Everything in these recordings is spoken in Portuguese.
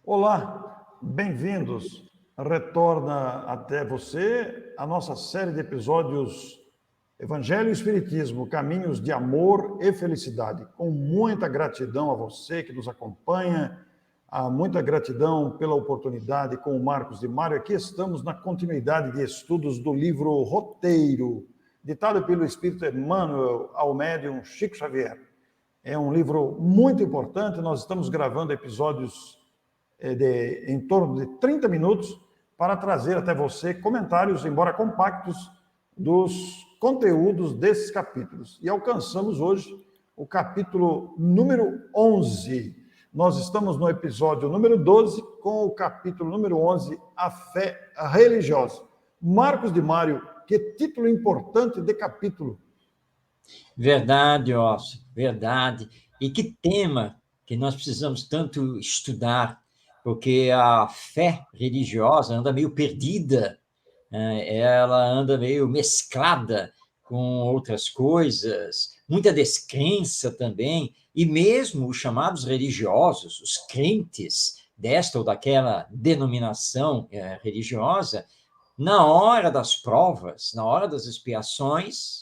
Olá, bem-vindos. Retorna até você a nossa série de episódios Evangelho e Espiritismo, Caminhos de Amor e Felicidade. Com muita gratidão a você que nos acompanha, muita gratidão pela oportunidade com o Marcos de Mário. Aqui estamos na continuidade de estudos do livro Roteiro, ditado pelo Espírito Emmanuel ao médium Chico Xavier. É um livro muito importante, nós estamos gravando episódios em torno de 30 minutos para trazer até você comentários, embora compactos, dos conteúdos desses capítulos. E alcançamos hoje o capítulo número 11. Nós estamos no episódio número 12, com o capítulo número 11, a fé religiosa. Marcos de Mário, que título importante de capítulo. Verdade, Ócio, verdade. E que tema que nós precisamos tanto estudar, porque a fé religiosa anda meio perdida, ela anda meio mesclada com outras coisas, muita descrença também, e mesmo os chamados religiosos, os crentes desta ou daquela denominação religiosa, na hora das provas, na hora das expiações,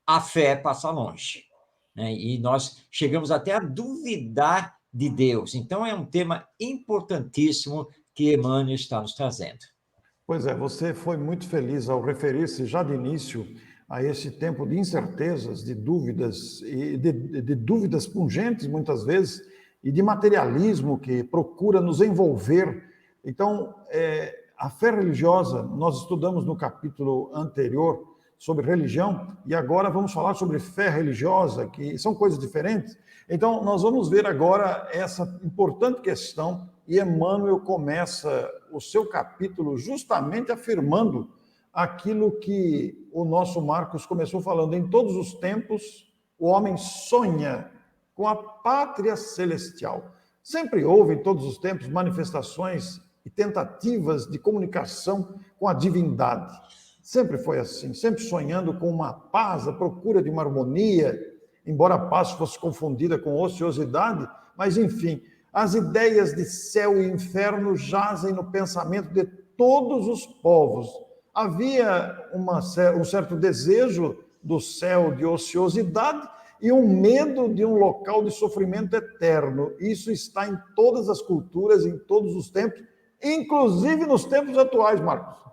a fé passa longe, né? E nós chegamos até a duvidar de Deus. Então, é um tema importantíssimo que Emmanuel está nos trazendo. Pois é, você foi muito feliz ao referir-se já de início a esse tempo de incertezas, de dúvidas, e de dúvidas pungentes, muitas vezes, e de materialismo que procura nos envolver. Então, a fé religiosa, nós estudamos no capítulo anterior sobre religião, e agora vamos falar sobre fé religiosa, que são coisas diferentes. Então, nós vamos ver agora essa importante questão, e Emmanuel começa o seu capítulo justamente afirmando aquilo que o nosso Marcos começou falando. Em todos os tempos, o homem sonha com a pátria celestial. Sempre houve, em todos os tempos, manifestações e tentativas de comunicação com a divindade. Sempre foi assim, sempre sonhando com uma paz, a procura de uma harmonia, embora a paz fosse confundida com ociosidade, mas enfim, as ideias de céu e inferno jazem no pensamento de todos os povos. Havia um certo desejo do céu de ociosidade e um medo de um local de sofrimento eterno. Isso está em todas as culturas, em todos os tempos, inclusive nos tempos atuais, Marcos.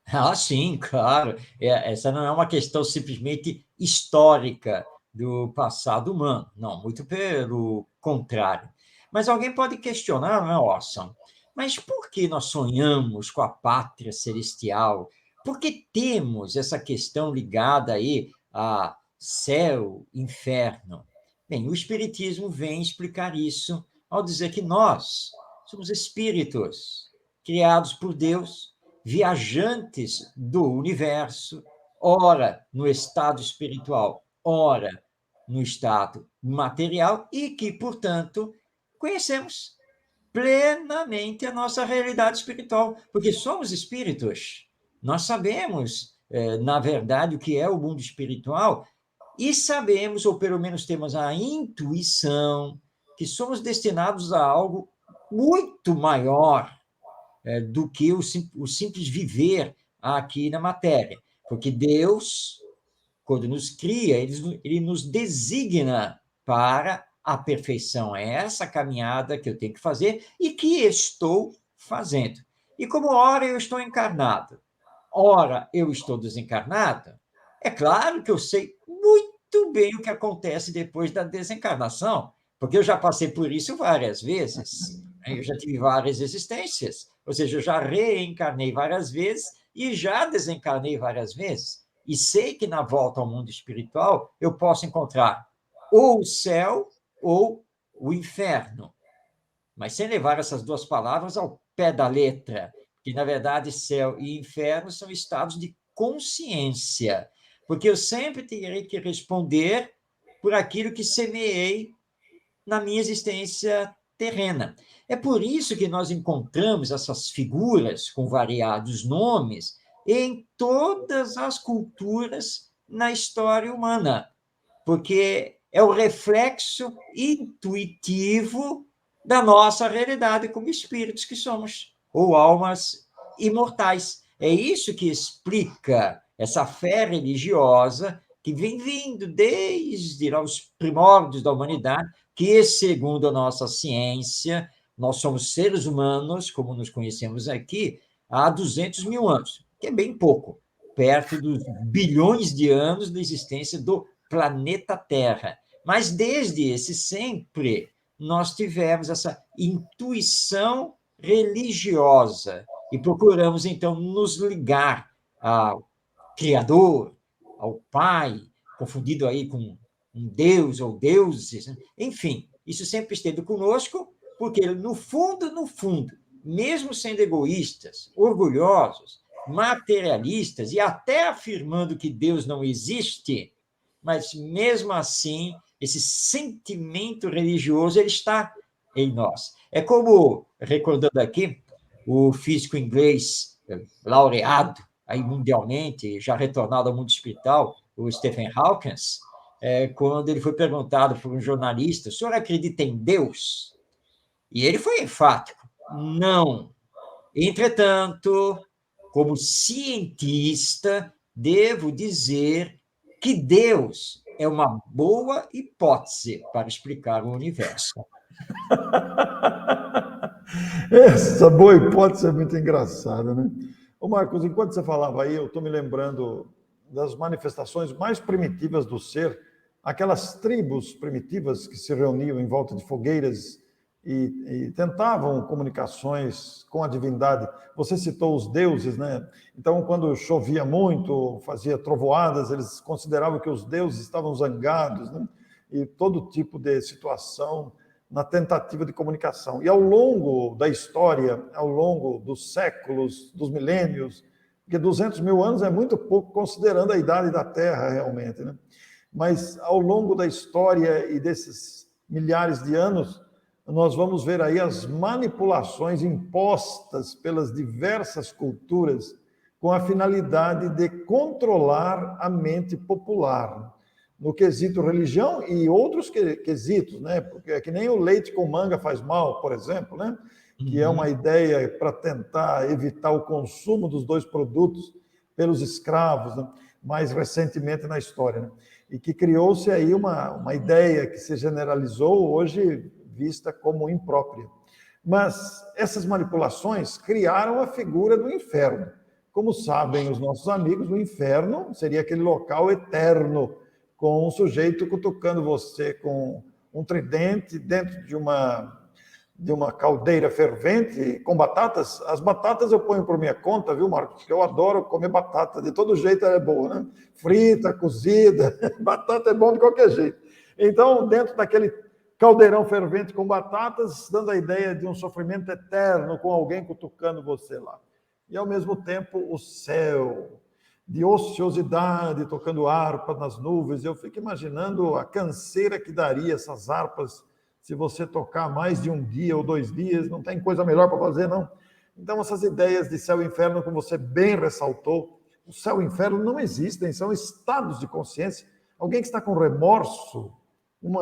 Ah, sim, claro. Essa não é uma questão simplesmente histórica do passado humano. Não, muito pelo contrário. Mas alguém pode questionar, não é, Orson? Mas por que nós sonhamos com a pátria celestial? Por que temos essa questão ligada aí a céu, inferno? Bem, o Espiritismo vem explicar isso ao dizer que nós somos espíritos criados por Deus, viajantes do universo, ora no estado espiritual, ora no estado material, e que, portanto, conhecemos plenamente a nossa realidade espiritual, porque somos espíritos. Nós sabemos, na verdade, o que é o mundo espiritual e sabemos, ou pelo menos temos a intuição, que somos destinados a algo muito maior do que o simples viver aqui na matéria. Porque Deus, quando nos cria, ele nos designa para a perfeição. É essa caminhada que eu tenho que fazer e que estou fazendo. E como ora eu estou encarnado, ora eu estou desencarnado, é claro que eu sei muito bem o que acontece depois da desencarnação, porque eu já passei por isso várias vezes. Eu já tive várias existências, ou seja, eu já reencarnei várias vezes e já desencarnei várias vezes. E sei que na volta ao mundo espiritual eu posso encontrar ou o céu ou o inferno, mas sem levar essas duas palavras ao pé da letra, que na verdade céu e inferno são estados de consciência, porque eu sempre terei que responder por aquilo que semeei na minha existência terrena. É por isso que nós encontramos essas figuras com variados nomes em todas as culturas na história humana, porque é o reflexo intuitivo da nossa realidade como espíritos que somos, ou almas imortais. É isso que explica essa fé religiosa que vem vindo desde os primórdios da humanidade, que, segundo a nossa ciência, nós somos seres humanos, como nos conhecemos aqui, há 200 mil anos, que é bem pouco, perto dos bilhões de anos da existência do planeta Terra. Mas desde esse sempre, nós tivemos essa intuição religiosa e procuramos, então, nos ligar ao Criador, ao Pai, confundido aí com um Deus ou deuses, né? Enfim, isso sempre esteve conosco, porque no fundo, mesmo sendo egoístas, orgulhosos, materialistas e até afirmando que Deus não existe, mas mesmo assim, esse sentimento religioso ele está em nós. É como, recordando aqui, o físico inglês laureado aí mundialmente, já retornado ao mundo espiritual, o Stephen Hawking, quando ele foi perguntado por um jornalista: o senhor acredita em Deus? E ele foi enfático: não. Entretanto, como cientista, devo dizer que Deus é uma boa hipótese para explicar o universo. Essa boa hipótese é muito engraçada, né? Ô Marcos, enquanto você falava aí, eu estou me lembrando das manifestações mais primitivas do ser, aquelas tribos primitivas que se reuniam em volta de fogueiras e tentavam comunicações com a divindade. Você citou os deuses, né? Então, quando chovia muito, fazia trovoadas, eles consideravam que os deuses estavam zangados, né? E todo tipo de situação na tentativa de comunicação. E ao longo da história, ao longo dos séculos, dos milênios, porque 200 mil anos é muito pouco, considerando a idade da Terra, realmente, né? Mas ao longo da história e desses milhares de anos, nós vamos ver aí as manipulações impostas pelas diversas culturas com a finalidade de controlar a mente popular no quesito religião e outros quesitos, né? Porque é que nem o leite com manga faz mal, por exemplo, né? Que é uma ideia para tentar evitar o consumo dos dois produtos pelos escravos, né? Mais recentemente na história, né? E que criou-se aí uma ideia que se generalizou hoje vista como imprópria. Mas essas manipulações criaram a figura do inferno. Como sabem os nossos amigos, o inferno seria aquele local eterno, com um sujeito cutucando você com um tridente dentro de uma caldeira fervente com batatas. As batatas eu ponho por minha conta, viu, Marcos? Porque eu adoro comer batata. De todo jeito ela é boa, né? Frita, cozida, batata é bom de qualquer jeito. Então, dentro daquele caldeirão fervente com batatas, dando a ideia de um sofrimento eterno com alguém cutucando você lá. E, ao mesmo tempo, o céu, de ociosidade, tocando harpa nas nuvens. Eu fico imaginando a canseira que daria essas harpas se você tocar mais de um dia ou 2 dias, não tem coisa melhor para fazer, não. Então, essas ideias de céu e inferno, como você bem ressaltou, o céu e o inferno não existem, são estados de consciência. Alguém que está com remorso, um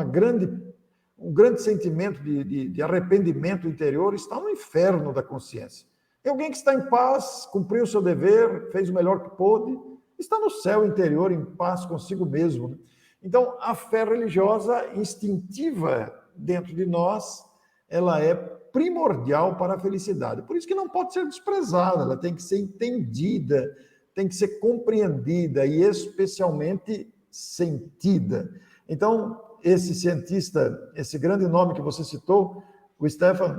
grande sentimento de arrependimento interior, está no inferno da consciência. E alguém que está em paz, cumpriu o seu dever, fez o melhor que pôde, está no céu interior, em paz consigo mesmo, né? Então, a fé religiosa instintiva dentro de nós, ela é primordial para a felicidade. Por isso que não pode ser desprezada, ela tem que ser entendida, tem que ser compreendida e especialmente sentida. Então, esse cientista, esse grande nome que você citou, o Stephen,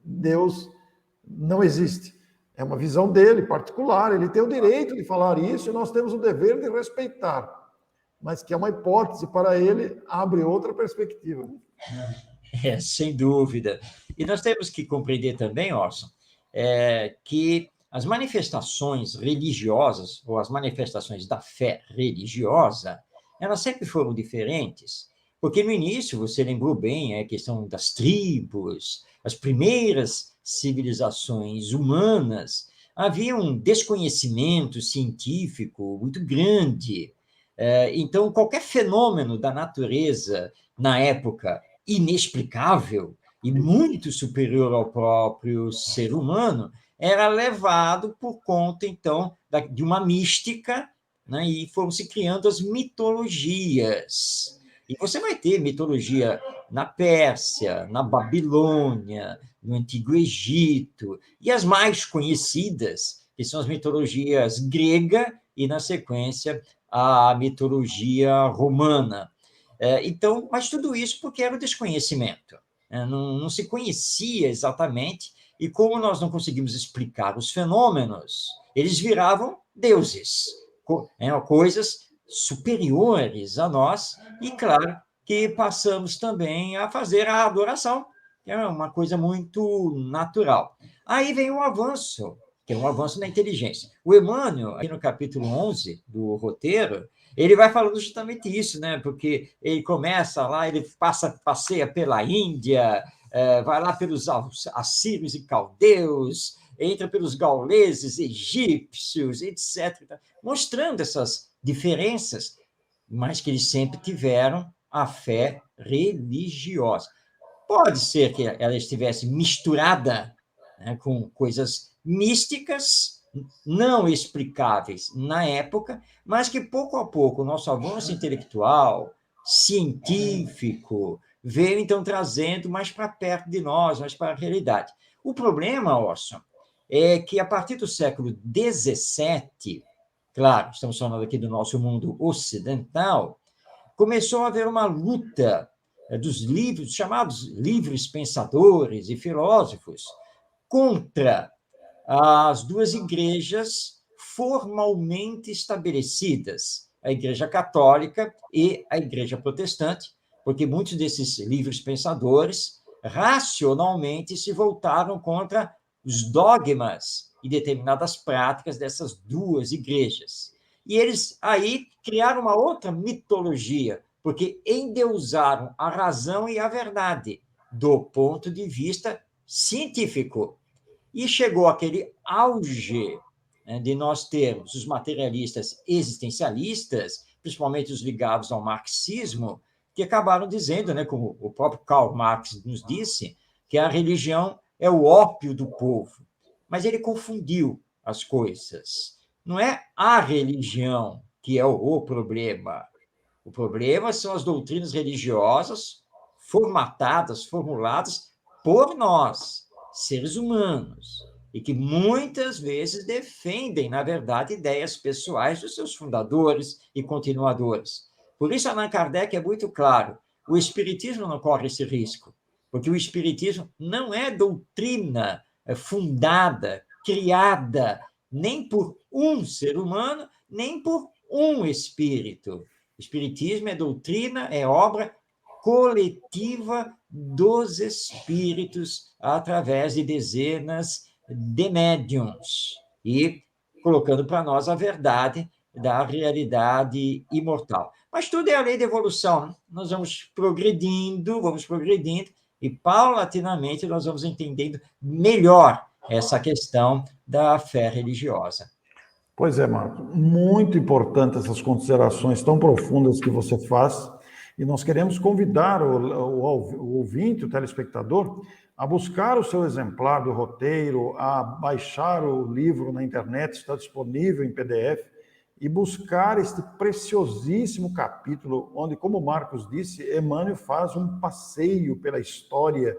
Deus não existe. É uma visão dele, particular, ele tem o direito de falar isso e nós temos o dever de respeitar. Mas que é uma hipótese para ele, abre outra perspectiva. Sem dúvida. E nós temos que compreender também, Orson, que as manifestações religiosas, ou as manifestações da fé religiosa, elas sempre foram diferentes, porque no início, você lembrou bem, a questão das tribos, as primeiras civilizações humanas, havia um desconhecimento científico muito grande. Então, qualquer fenômeno da natureza, na época, inexplicável, e muito superior ao próprio ser humano, era levado por conta, então, de uma mística, né? E foram se criando as mitologias. E você vai ter mitologia na Pérsia, na Babilônia, no Antigo Egito, e as mais conhecidas, que são as mitologias grega e, na sequência, a mitologia romana. Então, mas tudo isso porque era o desconhecimento. Não se conhecia exatamente, e como nós não conseguimos explicar os fenômenos, eles viravam deuses, coisas superiores a nós, e claro que passamos também a fazer a adoração, que é uma coisa muito natural. Aí vem o avanço, que é um avanço na inteligência. O Emmanuel, aqui no capítulo 11 do roteiro, ele vai falando justamente isso, né? Porque ele começa lá, ele passeia pela Índia, vai lá pelos assírios e caldeus, entra pelos gauleses, egípcios, etc., mostrando essas diferenças, mas que eles sempre tiveram a fé religiosa. Pode ser que ela estivesse misturada, né, com coisas místicas, não explicáveis na época, mas que pouco a pouco o nosso avanço intelectual, científico, veio então trazendo mais para perto de nós, mais para a realidade. O problema, Orson, é que a partir do século XVII, claro, estamos falando aqui do nosso mundo ocidental, começou a haver uma luta dos livros, chamados livres pensadores e filósofos, contra as duas igrejas formalmente estabelecidas, a Igreja Católica e a Igreja Protestante, porque muitos desses livres pensadores racionalmente se voltaram contra os dogmas e determinadas práticas dessas duas igrejas. E eles aí criaram uma outra mitologia, porque endeusaram a razão e a verdade do ponto de vista científico. E chegou aquele auge, né, de nós termos os materialistas existencialistas, principalmente os ligados ao marxismo, que acabaram dizendo, né, como o próprio Karl Marx nos disse, que a religião é o ópio do povo. Mas ele confundiu as coisas. Não é a religião que é o problema. O problema são as doutrinas religiosas formatadas, formuladas por nós, seres humanos, e que muitas vezes defendem, na verdade, ideias pessoais dos seus fundadores e continuadores. Por isso, Allan Kardec é muito claro: o Espiritismo não corre esse risco, porque o Espiritismo não é doutrina fundada, criada, nem por um ser humano, nem por um espírito. O Espiritismo é doutrina, é obra coletiva dos espíritos através de dezenas de médiuns e colocando para nós a verdade da realidade imortal. Mas tudo é a lei da evolução, né? Nós vamos progredindo e paulatinamente nós vamos entendendo melhor essa questão da fé religiosa. Pois é, Marco, muito importante essas considerações tão profundas que você faz, e nós queremos convidar o ouvinte, o telespectador, a buscar o seu exemplar do roteiro, a baixar o livro na internet, está disponível em PDF, e buscar este preciosíssimo capítulo, onde, como Marcos disse, Emmanuel faz um passeio pela história,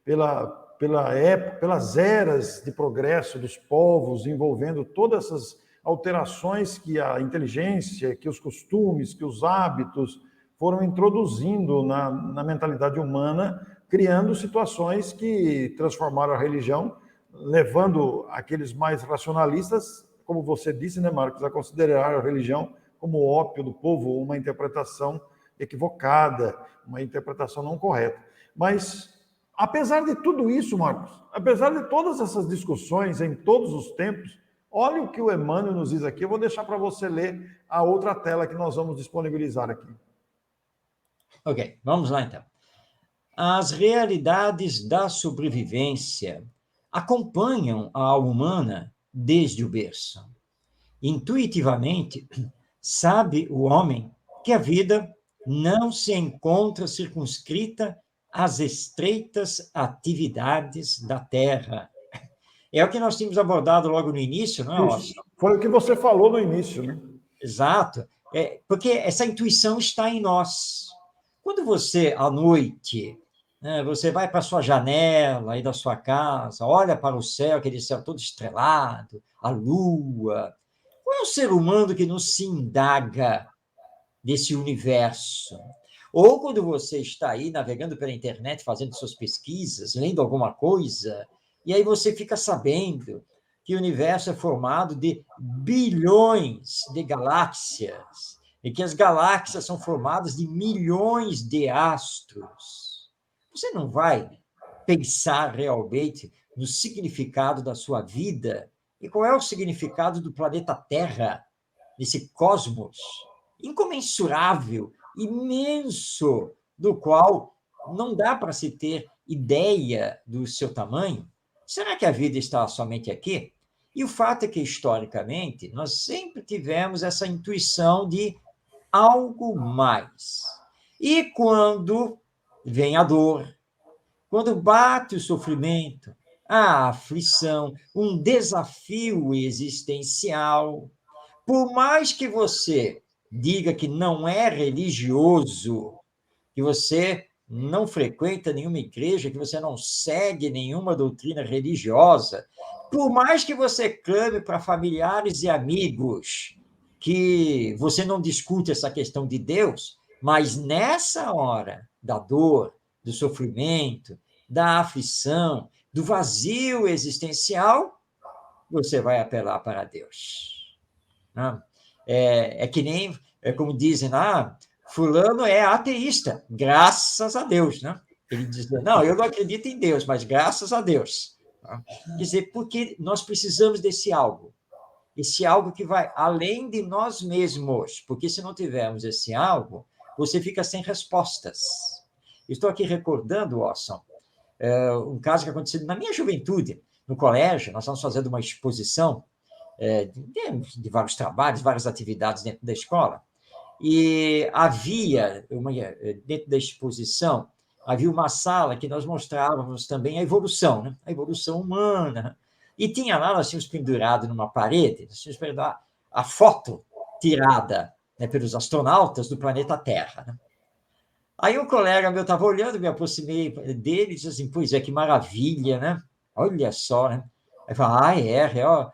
pela época, pelas eras de progresso dos povos, envolvendo todas essas alterações que a inteligência, que os costumes, que os hábitos foram introduzindo na mentalidade humana, criando situações que transformaram a religião, levando aqueles mais racionalistas, como você disse, né, Marcos, a considerar a religião como o ópio do povo, uma interpretação equivocada, uma interpretação não correta. Mas, apesar de tudo isso, Marcos, apesar de todas essas discussões em todos os tempos, olha o que o Emmanuel nos diz aqui. Eu vou deixar para você ler a outra tela que nós vamos disponibilizar aqui. Ok, vamos lá então. As realidades da sobrevivência acompanham a alma humana desde o berço. Intuitivamente, sabe o homem que a vida não se encontra circunscrita as estreitas atividades da Terra. É o que nós tínhamos abordado logo no início, não é, Orson? Foi o que você falou no início, né? Exato. Porque essa intuição está em nós. Quando você, à noite, né, você vai para a sua janela aí da sua casa, olha para o céu, aquele céu todo estrelado, a lua. Qual é o ser humano que não se indaga desse universo? Ou quando você está aí navegando pela internet, fazendo suas pesquisas, lendo alguma coisa, e aí você fica sabendo que o universo é formado de bilhões de galáxias, e que as galáxias são formadas de milhões de astros. Você não vai pensar realmente no significado da sua vida? E qual é o significado do planeta Terra, nesse cosmos incomensurável, imenso, do qual não dá para se ter ideia do seu tamanho? Será que a vida está somente aqui? E o fato é que, historicamente, nós sempre tivemos essa intuição de algo mais. E quando vem a dor, quando bate o sofrimento, a aflição, um desafio existencial, por mais que você diga que não é religioso, que você não frequenta nenhuma igreja, que você não segue nenhuma doutrina religiosa, por mais que você clame para familiares e amigos que você não discute essa questão de Deus, mas nessa hora da dor, do sofrimento, da aflição, do vazio existencial, você vai apelar para Deus. Né? Que nem, como dizem, fulano é ateísta, graças a Deus, né? Ele diz, não, eu não acredito em Deus, mas graças a Deus. Tá? Quer dizer, porque nós precisamos desse algo, esse algo que vai além de nós mesmos, porque se não tivermos esse algo, você fica sem respostas. Estou aqui recordando, Orson, um caso que aconteceu na minha juventude, no colégio, nós estávamos fazendo uma exposição de vários trabalhos, várias atividades dentro da escola, e havia, dentro da exposição, havia uma sala que nós mostrávamos também a evolução, né? A evolução humana. E tinha lá, nós tínhamos pendurado numa parede, nós tínhamos pendurado a foto tirada, né, pelos astronautas do planeta Terra. Né? Aí um colega meu estava olhando, me aproximei dele e disse assim, pois é, que maravilha, né? Olha só, né? Aí falou,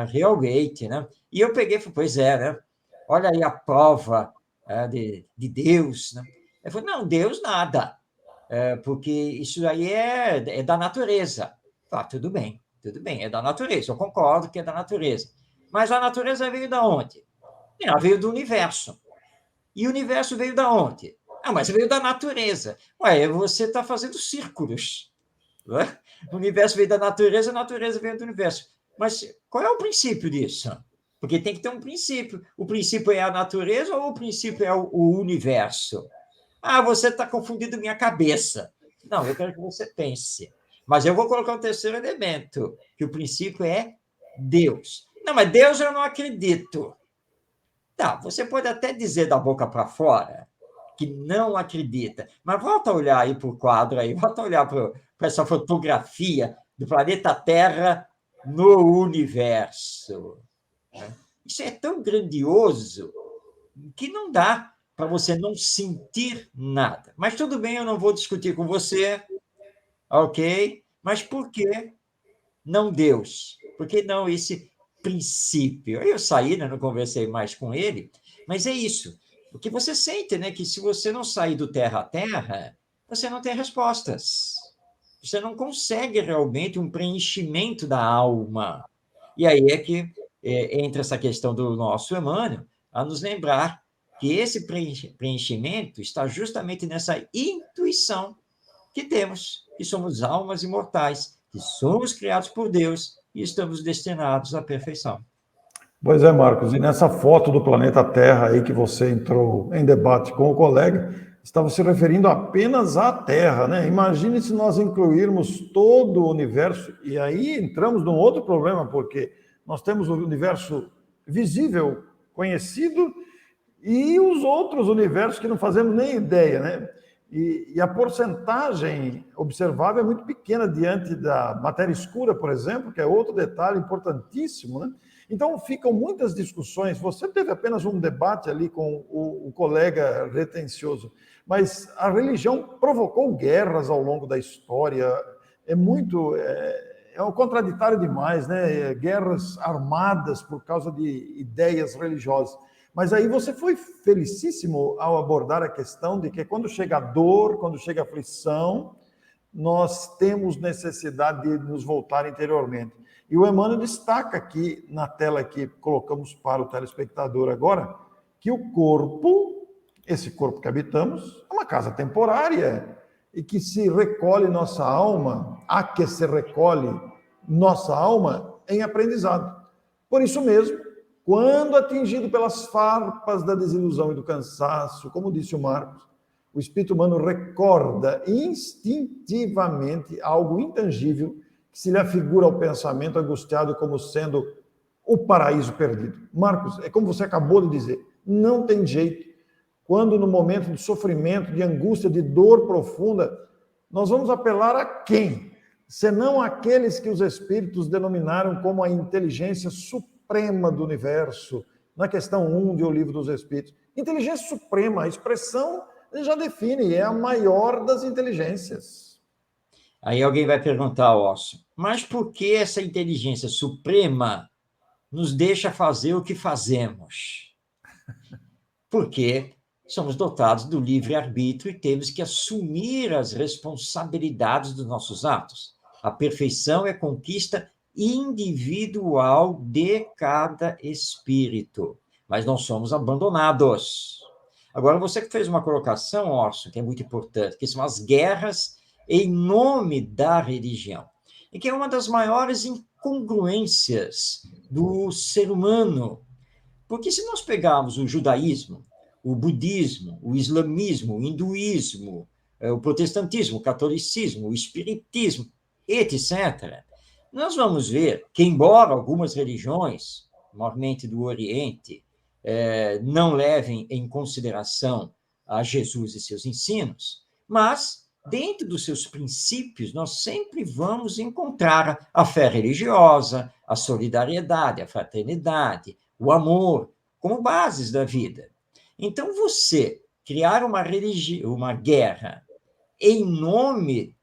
realmente, né? E eu peguei e falei, pois é, né? Olha aí a prova de Deus, né? Ele falou, não, Deus nada, porque isso aí é da natureza. Tudo bem, é da natureza, eu concordo que é da natureza. Mas a natureza veio da onde? Ela veio do universo. E o universo veio da onde? Mas veio da natureza. Você está fazendo círculos. Né? O universo veio da natureza, a natureza veio do universo. Mas qual é o princípio disso? Porque tem que ter um princípio. O princípio é a natureza ou o princípio é o universo? Você está confundindo minha cabeça. Não, eu quero que você pense. Mas eu vou colocar um terceiro elemento, que o princípio é Deus. Não, mas Deus eu não acredito. Tá, você pode até dizer da boca para fora que não acredita, mas volta a olhar aí para o quadro aí, volta a olhar para essa fotografia do planeta Terra no universo. Isso é tão grandioso que não dá para você não sentir nada. Mas tudo bem, eu não vou discutir com você, ok? Mas por que não Deus? Por que não esse princípio? Aí eu saí, né, não conversei mais com ele, mas é isso. O que você sente, né, que se você não sair do terra a terra, você não tem respostas. Você não consegue realmente um preenchimento da alma. E aí é que entra essa questão do nosso Emmanuel a nos lembrar que esse preenchimento está justamente nessa intuição que temos, que somos almas imortais, que somos criados por Deus e estamos destinados à perfeição. Pois é, Marcos, e nessa foto do planeta Terra aí que você entrou em debate com o colega, estava se referindo apenas à Terra, né? Imagine se nós incluirmos todo o universo, e aí entramos num outro problema, porque nós temos o universo visível, conhecido, e os outros universos que não fazemos nem ideia, né? E a porcentagem observável é muito pequena diante da matéria escura, por exemplo, que é outro detalhe importantíssimo, né? Então, ficam muitas discussões. Você teve apenas um debate ali com o colega retencioso, mas a religião provocou guerras ao longo da história. É um contraditório demais, né? Guerras armadas por causa de ideias religiosas. Mas aí você foi felicíssimo ao abordar a questão de que quando chega a dor, quando chega a aflição, nós temos necessidade de nos voltar interiormente. E o Emmanuel destaca aqui na tela que colocamos para o telespectador agora, que o corpo, esse corpo que habitamos, é uma casa temporária e que se recolhe nossa alma, a que se recolhe nossa alma em aprendizado. Por isso mesmo, quando atingido pelas farpas da desilusão e do cansaço, como disse o Marcos, o espírito humano recorda instintivamente algo intangível que se lhe afigura ao pensamento angustiado como sendo o paraíso perdido. Marcos, é como você acabou de dizer, não tem jeito. Quando no momento de sofrimento, de angústia, de dor profunda, nós vamos apelar a quem? Senão aqueles que os espíritos denominaram como a inteligência suprema do universo, na questão 1 do Livro dos Espíritos. Inteligência suprema, a expressão já define, é a maior das inteligências. Aí alguém vai perguntar, Osso, mas por que essa inteligência suprema nos deixa fazer o que fazemos? Porque somos dotados do livre-arbítrio e temos que assumir as responsabilidades dos nossos atos. A perfeição é conquista individual de cada espírito, mas não somos abandonados. Agora, você que fez uma colocação, Orson, que é muito importante, que são as guerras em nome da religião, e que é uma das maiores incongruências do ser humano. Porque se nós pegarmos o judaísmo, o budismo, o islamismo, o hinduísmo, o protestantismo, o catolicismo, o espiritismo, etc., nós vamos ver que, embora algumas religiões, maiormente do Oriente, não levem em consideração a Jesus e seus ensinos, mas, dentro dos seus princípios, nós sempre vamos encontrar a fé religiosa, a solidariedade, a fraternidade, o amor, como bases da vida. Então, você criar uma guerra em nome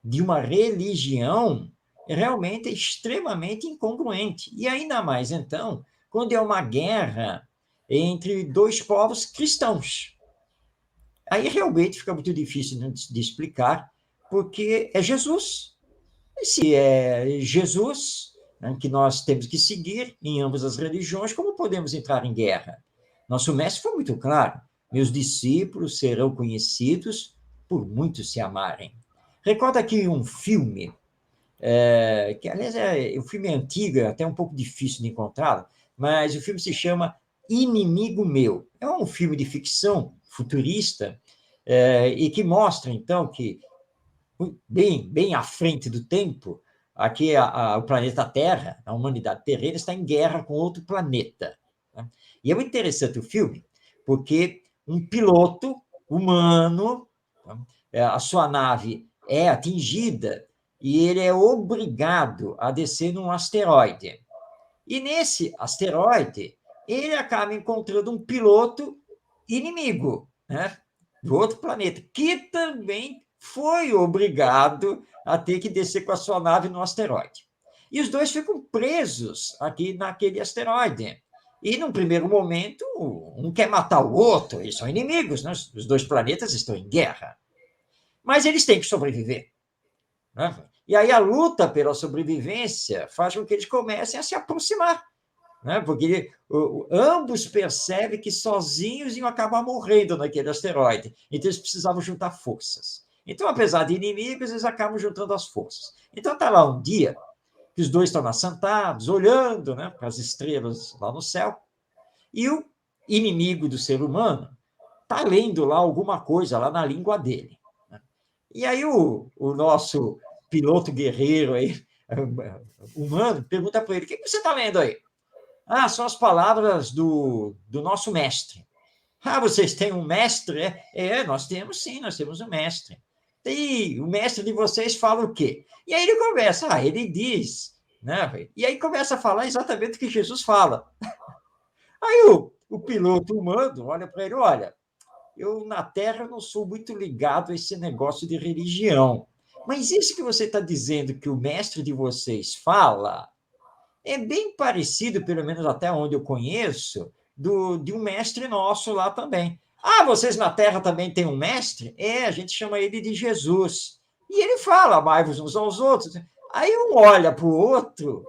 de uma religião realmente é extremamente incongruente. E ainda mais, então, quando é uma guerra entre dois povos cristãos. Aí realmente fica muito difícil de explicar, porque é Jesus. E se é Jesus, né, que nós temos que seguir em ambas as religiões, como podemos entrar em guerra? Nosso mestre foi muito claro: meus discípulos serão conhecidos por muitos se amarem. Recorda aqui um filme, que, aliás, o filme é antigo, é até um pouco difícil de encontrar, mas o filme se chama Inimigo Meu. É um filme de ficção futurista, e que mostra, então, que, bem à frente do tempo, aqui o planeta Terra, a humanidade terrena, está em guerra com outro planeta. Né? E é muito interessante o filme, porque um piloto humano, a sua nave é atingida e ele é obrigado a descer num asteroide. E nesse asteroide, ele acaba encontrando um piloto inimigo, né, do outro planeta, que também foi obrigado a ter que descer com a sua nave no asteroide. E os dois ficam presos aqui naquele asteroide. E, num primeiro momento, um quer matar o outro, eles são inimigos, né? Os dois planetas estão em guerra. Mas eles têm que sobreviver. Né? E aí a luta pela sobrevivência faz com que eles comecem a se aproximar, né? Porque ambos percebem que sozinhos iam acabar morrendo naquele asteroide. Então eles precisavam juntar forças. Então, apesar de inimigos, eles acabam juntando as forças. Então está lá um dia que os dois estão lá sentados, olhando, né, para as estrelas lá no céu, e o inimigo do ser humano está lendo lá alguma coisa lá na língua dele. Né? E aí o nosso piloto guerreiro aí, humano, pergunta para ele: o que você está lendo aí? Ah, são as palavras do nosso mestre. Ah, vocês têm um mestre? Nós temos sim, nós temos um mestre. E o mestre de vocês fala o quê? E aí ele começa, ele diz, né? E aí começa a falar exatamente o que Jesus fala. Aí o piloto humano olha para ele, olha, eu na Terra não sou muito ligado a esse negócio de religião, mas isso que você está dizendo que o mestre de vocês fala é bem parecido, pelo menos até onde eu conheço, de um mestre nosso lá também. Ah, vocês na Terra também têm um mestre? A gente chama ele de Jesus. E ele fala, amai-vos uns aos outros. Aí um olha para o outro,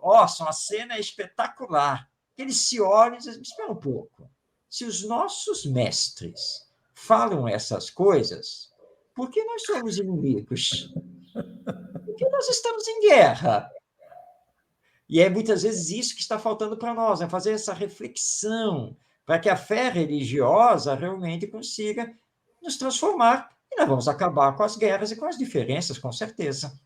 nossa, uma cena espetacular. Eles se olham e dizem, espera um pouco, se os nossos mestres falam essas coisas, por que nós somos inimigos? Por que nós estamos em guerra? E é muitas vezes isso que está faltando para nós, é fazer essa reflexão, para que a fé religiosa realmente consiga nos transformar. E nós vamos acabar com as guerras e com as diferenças, com certeza.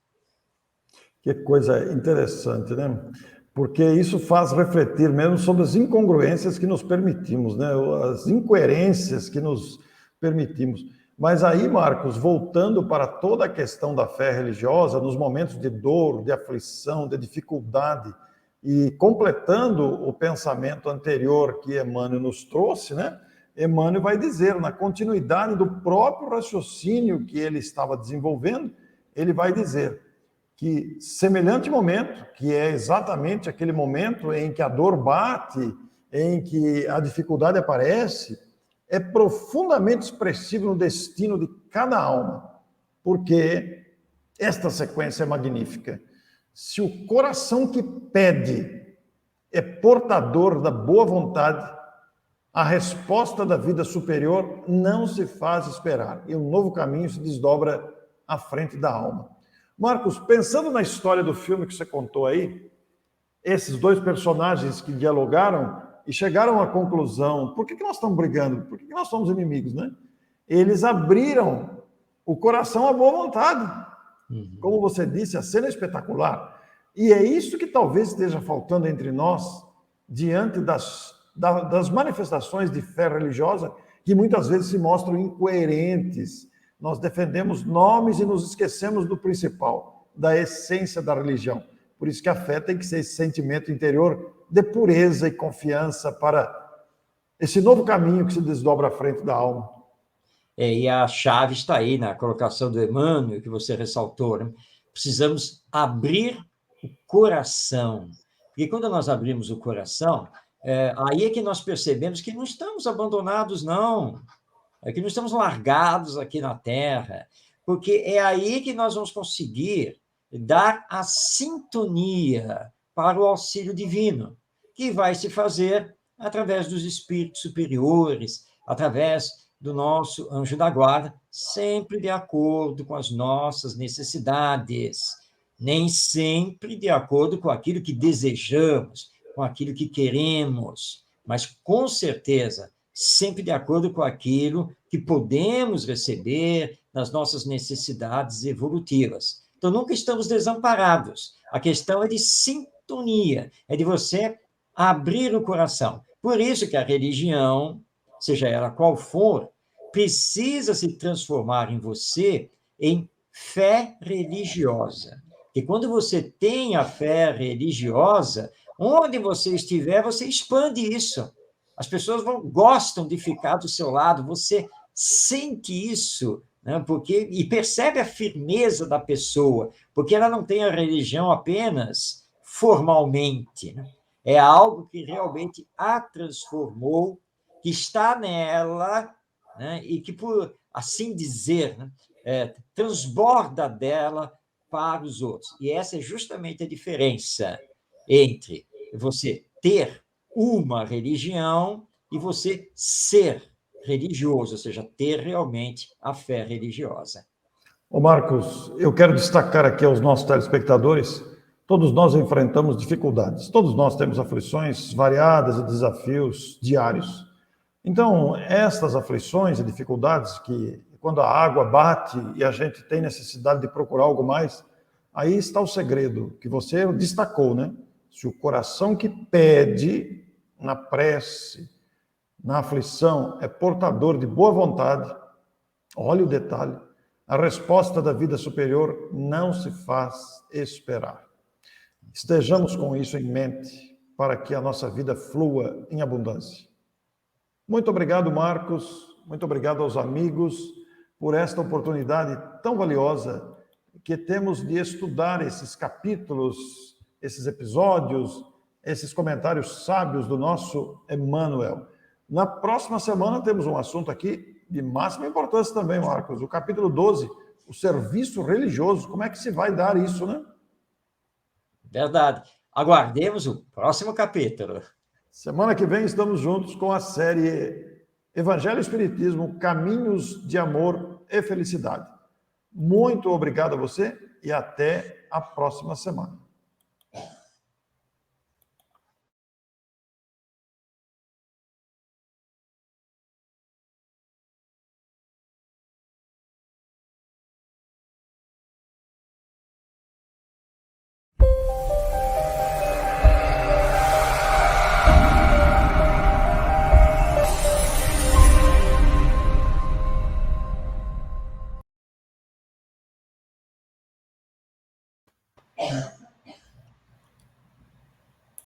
Que coisa interessante, né? Porque isso faz refletir mesmo sobre as incongruências que nos permitimos, né? As incoerências que nos permitimos. Mas aí, Marcos, voltando para toda a questão da fé religiosa, nos momentos de dor, de aflição, de dificuldade, e completando o pensamento anterior que Emmanuel nos trouxe, né? Emmanuel vai dizer, na continuidade do próprio raciocínio que ele estava desenvolvendo, ele vai dizer que semelhante momento, que é exatamente aquele momento em que a dor bate, em que a dificuldade aparece, é profundamente expressivo no destino de cada alma, porque esta sequência é magnífica. Se o coração que pede é portador da boa vontade, a resposta da vida superior não se faz esperar, e um novo caminho se desdobra à frente da alma. Marcos, pensando na história do filme que você contou aí, esses dois personagens que dialogaram e chegaram à conclusão, por que nós estamos brigando? Por que nós somos inimigos, né? Eles abriram o coração à boa vontade. Como você disse, a cena é espetacular. E é isso que talvez esteja faltando entre nós, diante das manifestações de fé religiosa, que muitas vezes se mostram incoerentes. Nós defendemos nomes e nos esquecemos do principal, da essência da religião. Por isso que a fé tem que ser esse sentimento interior de pureza e confiança para esse novo caminho que se desdobra à frente da alma. E a chave está aí na colocação do Emmanuel, que você ressaltou, né? Precisamos abrir o coração. Porque quando nós abrimos o coração, aí é que nós percebemos que não estamos abandonados, não. É que não estamos largados aqui na Terra, porque é aí que nós vamos conseguir dar a sintonia para o auxílio divino, que vai se fazer através dos espíritos superiores, através do nosso anjo da guarda, sempre de acordo com as nossas necessidades, nem sempre de acordo com aquilo que desejamos, com aquilo que queremos, mas com certeza sempre de acordo com aquilo que podemos receber nas nossas necessidades evolutivas. Então, nunca estamos desamparados. A questão é de sintonia, é de você abrir o coração. Por isso que a religião, seja ela qual for, precisa se transformar em você em fé religiosa. E quando você tem a fé religiosa, onde você estiver, você expande isso. As pessoas gostam de ficar do seu lado, você sente isso, né? E percebe a firmeza da pessoa, porque ela não tem a religião apenas formalmente, né? É algo que realmente a transformou, que está nela, né? E que, por assim dizer, né? Transborda dela para os outros. E essa é justamente a diferença entre você ter uma religião e você ser religioso, ou seja, ter realmente a fé religiosa. Ô Marcos, eu quero destacar aqui aos nossos telespectadores, todos nós enfrentamos dificuldades, todos nós temos aflições variadas e desafios diários. Então, estas aflições e dificuldades que, quando a água bate e a gente tem necessidade de procurar algo mais, aí está o segredo que você destacou, né? Se o coração que pede na prece, na aflição é portador de boa vontade. Olha o detalhe. A resposta da vida superior não se faz esperar. Estejamos com isso em mente para que a nossa vida flua em abundância. Muito obrigado, Marcos. Muito obrigado aos amigos por esta oportunidade tão valiosa que temos de estudar esses capítulos, esses episódios, esses comentários sábios do nosso Emmanuel. Na próxima semana temos um assunto aqui de máxima importância também, Marcos. O capítulo 12, o serviço religioso. Como é que se vai dar isso, né? Verdade. Aguardemos o próximo capítulo. Semana que vem estamos juntos com a série Evangelho e Espiritismo, Caminhos de Amor e Felicidade. Muito obrigado a você e até a próxima semana. É.